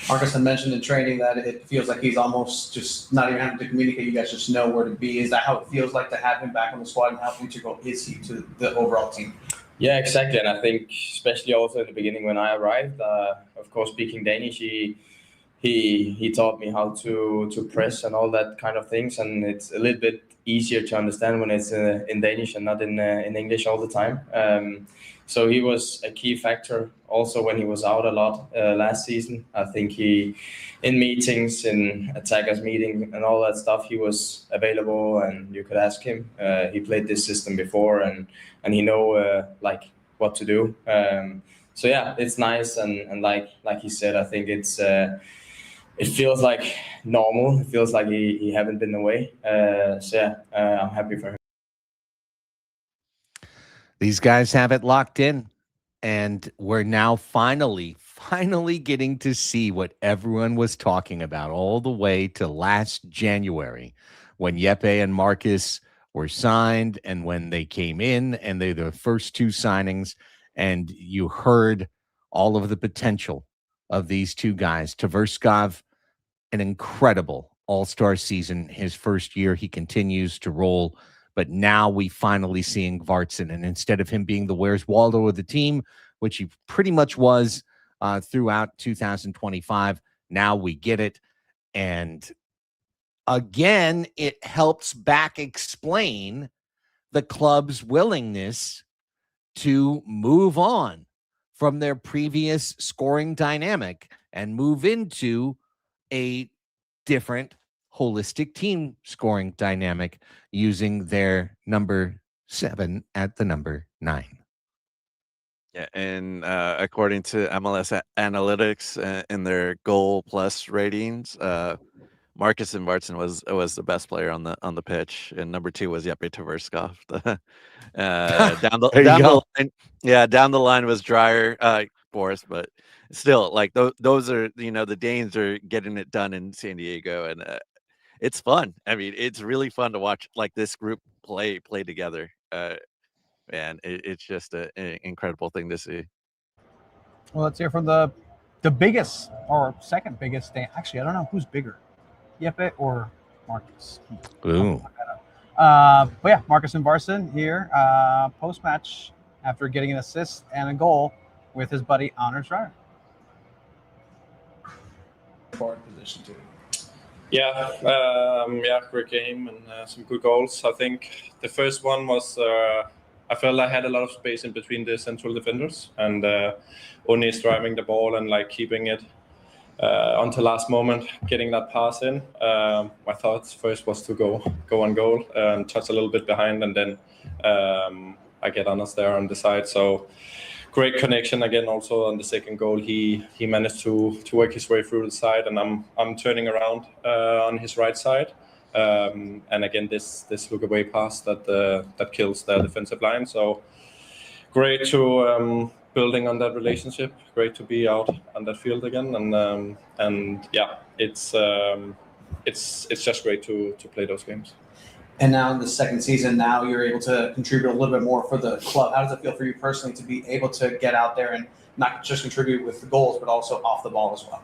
Marcus had mentioned in training that it feels like he's almost just not even having to communicate. You guys just know where to be. Is that how it feels like to have him back on the squad, and how integral is he to the overall team? Yeah, exactly. And I think especially also in the beginning when I arrived, of course, speaking Danish, he taught me how to press and all that kind of things. And it's a little bit easier to understand when it's in Danish and not in English all the time. So he was a key factor also when he was out a lot last season. I think he, in meetings, in attackers meeting and all that stuff, he was available and you could ask him. He played this system before and he know like what to do. So yeah, it's nice. And like he said, I think it's it feels like normal. It feels like he haven't been away. So yeah, I'm happy for him. These guys have it locked in, and we're now finally getting to see what everyone was talking about all the way to last January when Jeppe and Marcus were signed and when they came in and they're the first 2 signings, and you heard all of the potential of these 2 guys. Tverskov, an incredible all-star season. His first year, he continues to roll. But now we finally seeing Vartson, and instead of him being the Where's Waldo of the team, which he pretty much was throughout 2025, now we get it. And again, it helps back explain the club's willingness to move on from their previous scoring dynamic and move into a different holistic team scoring dynamic using their number 7 at the number 9. Yeah, and according to MLS Analytics in their goal plus ratings, Marcus Vartson was the best player on the pitch, and number 2 was Jeppe Tverskov. Down the There you go. line, down the line was Dreyer, Boris, but still, like those are the Danes are getting it done in San Diego, and it's fun. I mean, it's really fun to watch like this group play together. And it's just an incredible thing to see. Well, let's hear from the biggest or second biggest Dane. Actually, I don't know who's bigger, Jeppe or Marcus. Ooh. But yeah, Marcus Vartson here post-match after getting an assist and a goal with his buddy Anders Dreyer. Forward position too. Yeah, great game and some good goals. I think the first one was I felt I had a lot of space in between the central defenders, and only driving the ball and like keeping it until last moment, getting that pass in. My thoughts first was to go on goal and touch a little bit behind, and then I get Anders there on the side. So great connection again. Also on the second goal, he managed to work his way through the side, and I'm turning around on his right side. And again, this look away pass that kills the defensive line. So great to building on that relationship. Great to be out on that field again, and yeah, it's just great to play those games. And now in the second season, now you're able to contribute a little bit more for the club. How does it feel for you personally to be able to get out there and not just contribute with the goals, but also off the ball as well?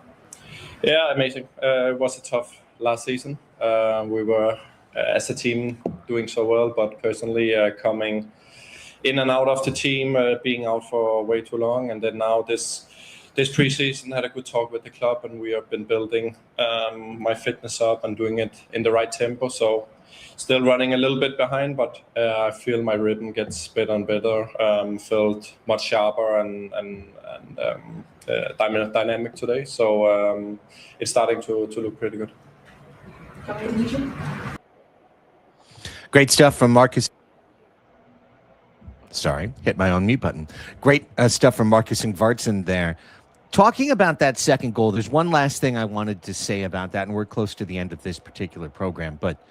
Yeah, amazing. It was a tough last season. We were, as a team, doing so well, but personally coming in and out of the team, being out for way too long. And then now this preseason, had a good talk with the club, and we have been building my fitness up and doing it in the right tempo. So still running a little bit behind, but I feel my rhythm gets better and better. Felt much sharper and dynamic today. So it's starting to look pretty good. Great stuff from Marcus. Sorry, hit my own mute button. Great stuff from Marcus Vartson there. Talking about that second goal, there's one last thing I wanted to say about that, and we're close to the end of this particular program, but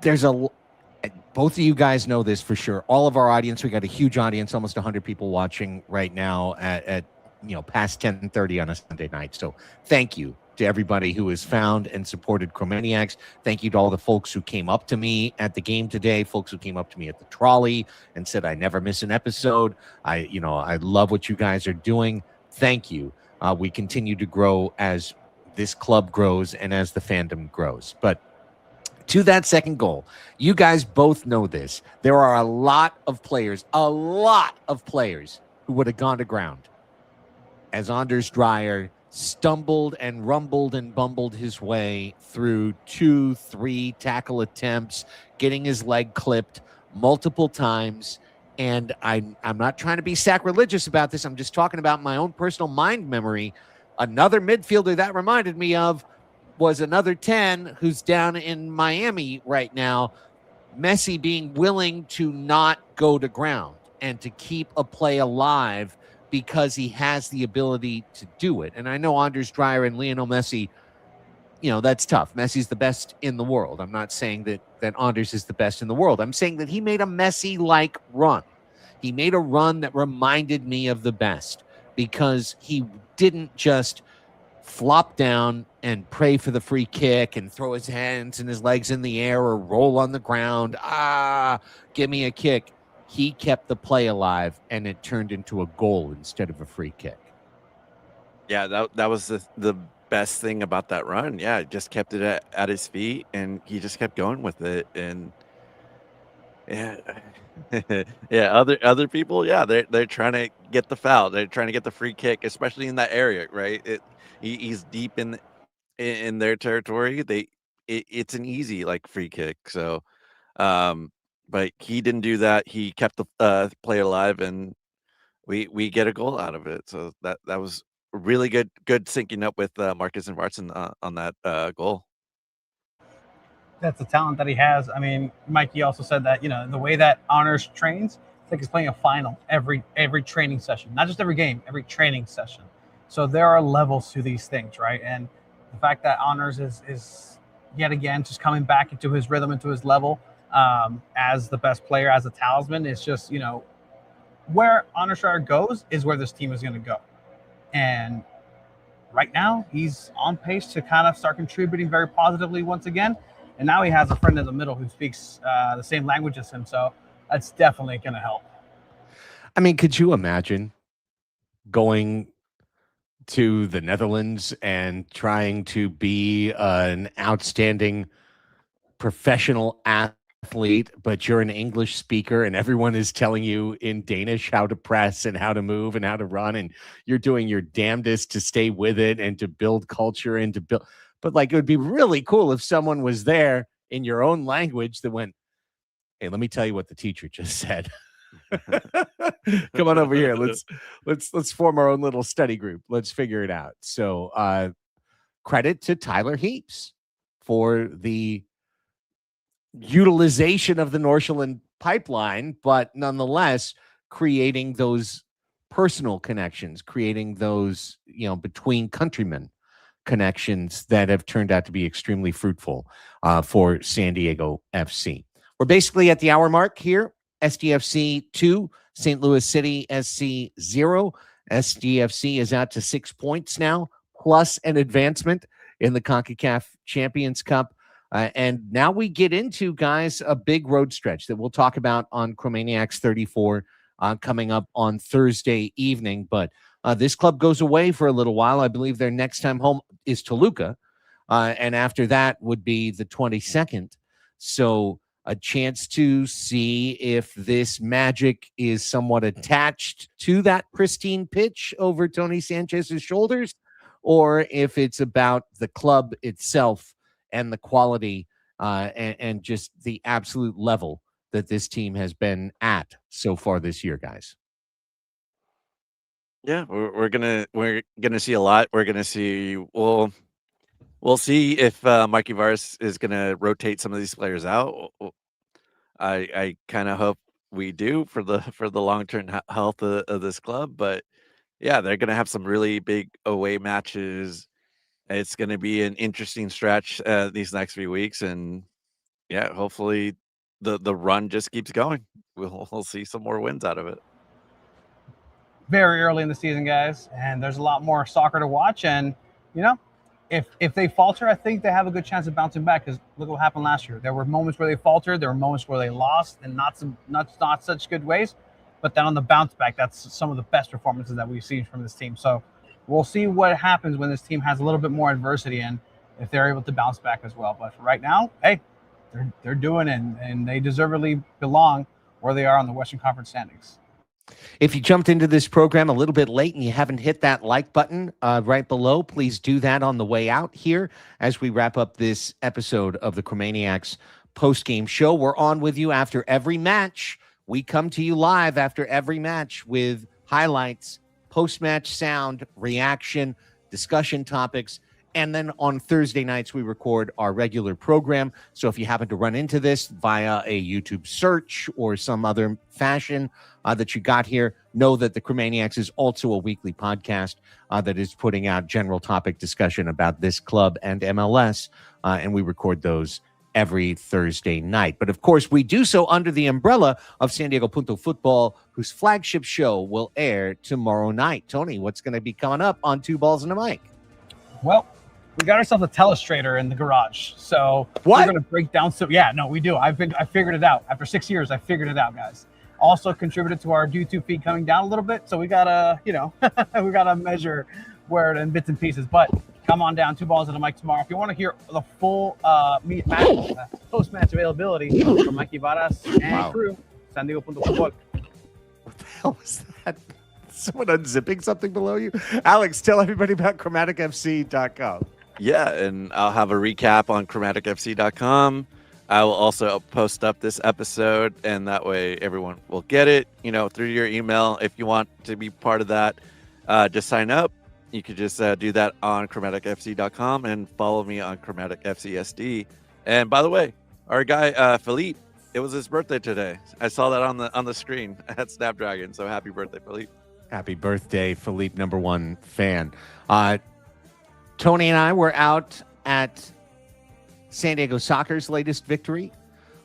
there's both of you guys know this for sure. All of our audience, we got a huge audience, almost 100 people watching right now at past 10:30 on a Sunday night. So thank you to everybody who has found and supported Chromaniacs. Thank you to all the folks who came up to me at the game today, folks who came up to me at the trolley and said, I never miss an episode. I love what you guys are doing. Thank you. We continue to grow as this club grows and as the fandom grows. But to that second goal, you guys both know this. There are a lot of players who would have gone to ground as Anders Dreyer stumbled and rumbled and bumbled his way through 2-3 tackle attempts, getting his leg clipped multiple times. And I'm not trying to be sacrilegious about this. I'm just talking about my own personal mind memory. Another midfielder that reminded me of was another 10 who's down in Miami right now, Messi being willing to not go to ground and to keep a play alive because he has the ability to do it. And I know Anders Dreyer and Lionel Messi, that's tough. Messi's the best in the world. I'm not saying that Anders is the best in the world. I'm saying that he made a Messi-like run. He made a run that reminded me of the best because he didn't just flop down and pray for the free kick and throw his hands and his legs in the air or roll on the ground. Give me a kick. He kept the play alive, and it turned into a goal instead of a free kick. Yeah, that was the best thing about that run. Yeah, just kept it at his feet, and he just kept going with it. And yeah, yeah, other people, yeah, they're trying to get the foul. They're trying to get the free kick, especially in that area, right? He's deep in their territory. It's an easy free kick. So, but he didn't do that. He kept the play alive, and we get a goal out of it. So that was really good syncing up with Marcus Vartson on that goal. That's the talent that he has. I mean, Mikey also said that, the way that Anders trains, it's like he's playing a final every training session, not just every game, every training session. So there are levels to these things, right? And the fact that Honors is yet again just coming back into his rhythm, into his level as the best player, as a talisman, is just, where Honor Strider goes is where this team is going to go. And right now, he's on pace to kind of start contributing very positively once again. And now he has a friend in the middle who speaks the same language as him. So that's definitely going to help. I mean, could you imagine going to the Netherlands and trying to be an outstanding professional athlete, but you're an English speaker and everyone is telling you in Danish how to press and how to move and how to run, and you're doing your damnedest to stay with it and to build culture and to build. But like, it would be really cool if someone was there in your own language that went, "Hey, let me tell you what the teacher just said." Come on over here. Let's form our own little study group. Let's figure it out. So credit to Tyler Heaps for the utilization of the Norshland pipeline, but nonetheless creating those personal connections, creating those, between countrymen connections that have turned out to be extremely fruitful for San Diego FC. We're basically at the hour mark here. SDFC 2, St. Louis City SC 0. SDFC is out to 6 points now, plus an advancement in the CONCACAF Champions Cup. And now we get into, guys, a big road stretch that we'll talk about on Chromaniacs 34 coming up on Thursday evening. But this club goes away for a little while. I believe their next time home is Toluca. And after that would be the 22nd. So a chance to see if this magic is somewhat attached to that pristine pitch over Tony Sanchez's shoulders, or if it's about the club itself and the quality and just the absolute level that this team has been at so far this year, guys. Yeah, we're gonna see a lot. We're gonna see. We'll see if Mikey Varas is gonna rotate some of these players out. I kind of hope we do for the long-term health of this club. But yeah, they're gonna have some really big away matches. It's gonna be an interesting stretch these next few weeks, and yeah, hopefully the run just keeps going. We'll see some more wins out of it. Very early in the season, guys, and there's a lot more soccer to watch. And if they falter, I think they have a good chance of bouncing back, because look what happened last year. There were moments where they faltered, there were moments where they lost, and not such good ways. But then on the bounce back, that's some of the best performances that we've seen from this team. So we'll see what happens when this team has a little bit more adversity and if they're able to bounce back as well. But for right now, hey, they're doing it, and they deservedly belong where they are on the Western Conference standings. If you jumped into this program a little bit late and you haven't hit that like button right below, please do that on the way out here as we wrap up this episode of the Chromaniacs post-game show. We're on with you after every match. We come to you live after every match with highlights, post-match sound, reaction, discussion topics. And then on Thursday nights, we record our regular program. So if you happen to run into this via a YouTube search or some other fashion that you got here, know that the Chromaniacs is also a weekly podcast that is putting out general topic discussion about this club and MLS. And we record those every Thursday night. But of course, we do so under the umbrella of SanDiego.Futbol, whose flagship show will air tomorrow night. Tony, what's going to be coming up on Two Balls and a Mic? Well, we got ourselves a telestrator in the garage. So what? We're going to break down some. Yeah, no, we do. I figured it out. After 6 years, I figured it out, guys. Also contributed to our YouTube feed coming down a little bit. So we got to, we got to measure where it in bits and pieces. But come on down, Two Balls and a Mic tomorrow. If you want to hear the full post-match availability from Mikey Varas and crew, SanDiego.Futbol. What the hell was that? Someone unzipping something below you? Alex, tell everybody about ChromaticFC.com. Yeah, and I'll have a recap on ChromaticFC.com. I will also post up this episode, and that way everyone will get it, through your email. If you want to be part of that, just sign up. You could just do that on ChromaticFC.com and follow me on ChromaticFCSD. And by the way, our guy Philippe It was his birthday today. I saw that on the screen at Snapdragon. So happy birthday, Philippe. Happy birthday, Philippe, #1 fan. Tony and I were out at San Diego Soccer's latest victory,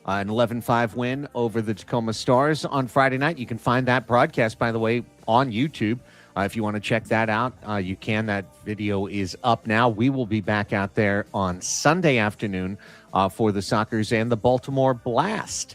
an 11-5 win over the Tacoma Stars on Friday night. You can find that broadcast, by the way, on YouTube. If you want to check that out, you can. That video is up now. We will be back out there on Sunday afternoon for the Sockers and the Baltimore Blast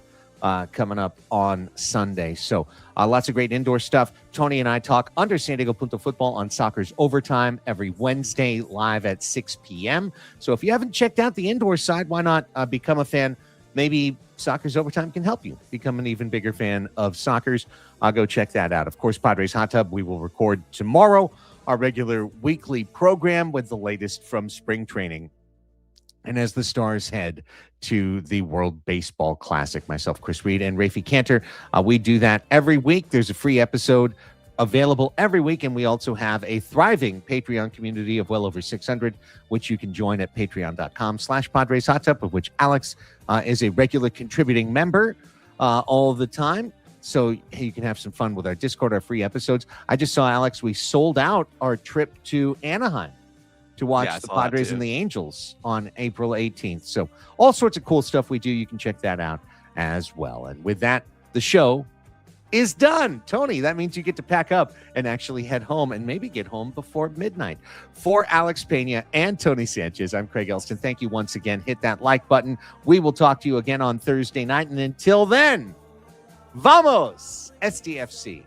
coming up on Sunday. So lots of great indoor stuff. Tony and I talk under SanDiego.Futbol on Soccer's Overtime every Wednesday live at 6 p.m. So if you haven't checked out the indoor side, why not become a fan? Maybe Soccer's Overtime can help you become an even bigger fan of Soccer's. I'll go check that out. Of course, Padres Hot Tub, we will record tomorrow our regular weekly program with the latest from spring training. And as the Stars head to the World Baseball Classic, myself, Chris Reed, and Rafi Cantor, we do that every week. There's a free episode available every week, and we also have a thriving Patreon community of well over 600, which you can join at patreon.com/Padres Hot Tub, of which Alex is a regular contributing member all the time. So you can have some fun with our Discord, our free episodes. I just saw, Alex, we sold out our trip to Anaheim to watch the Padres and the Angels on April 18th. So all sorts of cool stuff we do. You can check that out as well. And with that, the show is done. Tony, that means you get to pack up and actually head home and maybe get home before midnight. For Alex Pena and Tony Sanchez, I'm Craig Elston. Thank you once again. Hit that like button. We will talk to you again on Thursday night. And until then, vamos, SDFC.